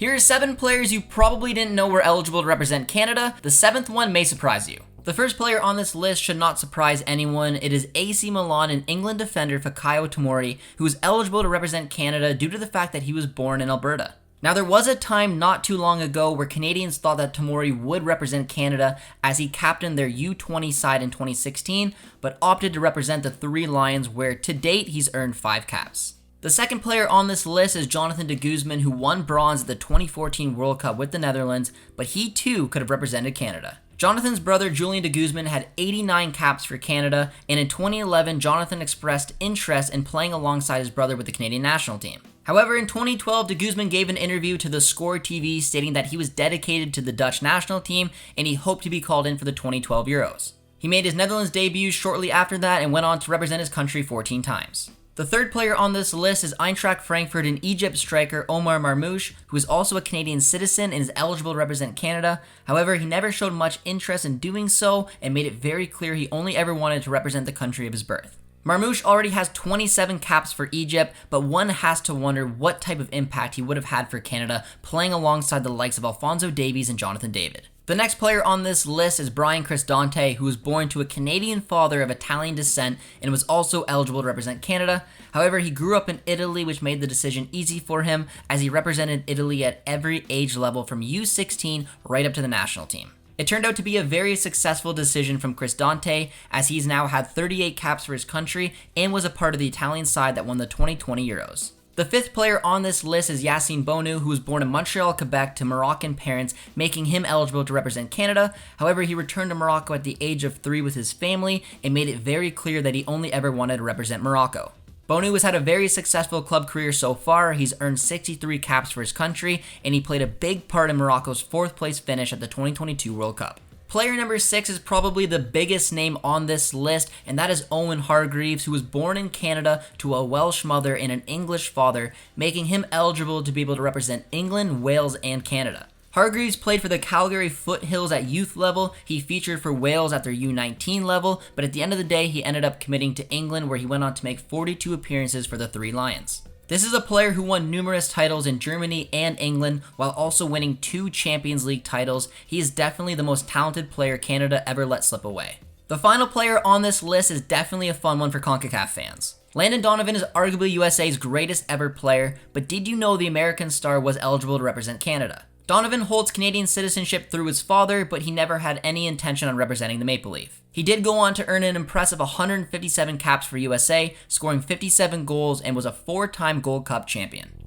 Here are 7 players you probably didn't know were eligible to represent Canada. The 7th one may surprise you. The first player on this list should not surprise anyone. It is AC Milan and England defender Fikayo Tomori, who is eligible to represent Canada due to the fact that he was born in Alberta. Now, there was a time not too long ago where Canadians thought that Tomori would represent Canada as he captained their U20 side in 2016, but opted to represent the Three Lions, where to date he's earned 5 caps. The second player on this list is Jonathan de Guzman, who won bronze at the 2014 World Cup with the Netherlands, but he too could have represented Canada. Jonathan's brother Julian de Guzman had 89 caps for Canada, and in 2011 Jonathan expressed interest in playing alongside his brother with the Canadian national team. However, in 2012, de Guzman gave an interview to the Score TV stating that he was dedicated to the Dutch national team and he hoped to be called in for the 2012 Euros. He made his Netherlands debut shortly after that and went on to represent his country 14 times. The third player on this list is Eintracht Frankfurt and Egypt striker Omar Marmoush, who is also a Canadian citizen and is eligible to represent Canada. However, he never showed much interest in doing so and made it very clear he only ever wanted to represent the country of his birth. Marmoush already has 27 caps for Egypt, but one has to wonder what type of impact he would have had for Canada playing alongside the likes of Alphonso Davies and Jonathan David. The next player on this list is Bryan Cristante, who was born to a Canadian father of Italian descent and was also eligible to represent Canada. However, he grew up in Italy, which made the decision easy for him as he represented Italy at every age level from U16 right up to the national team. It turned out to be a very successful decision from Cristante, as he's now had 38 caps for his country and was a part of the Italian side that won the 2020 Euros. The fifth player on this list is Yassine Bounou, who was born in Montreal, Quebec to Moroccan parents, making him eligible to represent Canada. However, he returned to Morocco at the age of 3 with his family and made it very clear that he only ever wanted to represent Morocco. Bounou has had a very successful club career so far. He's earned 63 caps for his country, and he played a big part in Morocco's 4th place finish at the 2022 World Cup. Player number 6 is probably the biggest name on this list, and that is Owen Hargreaves, who was born in Canada to a Welsh mother and an English father, making him eligible to be able to represent England, Wales, and Canada. Hargreaves played for the Calgary Foothills at youth level. He featured for Wales at their U19 level, but at the end of the day, he ended up committing to England, where he went on to make 42 appearances for the Three Lions. This is a player who won numerous titles in Germany and England, while also winning 2 Champions League titles. He is definitely the most talented player Canada ever let slip away. The final player on this list is definitely a fun one for CONCACAF fans. Landon Donovan is arguably USA's greatest ever player, but did you know the American star was eligible to represent Canada? Donovan holds Canadian citizenship through his father, but he never had any intention on representing the Maple Leaf. He did go on to earn an impressive 157 caps for USA, scoring 57 goals, and was a 4-time Gold Cup champion.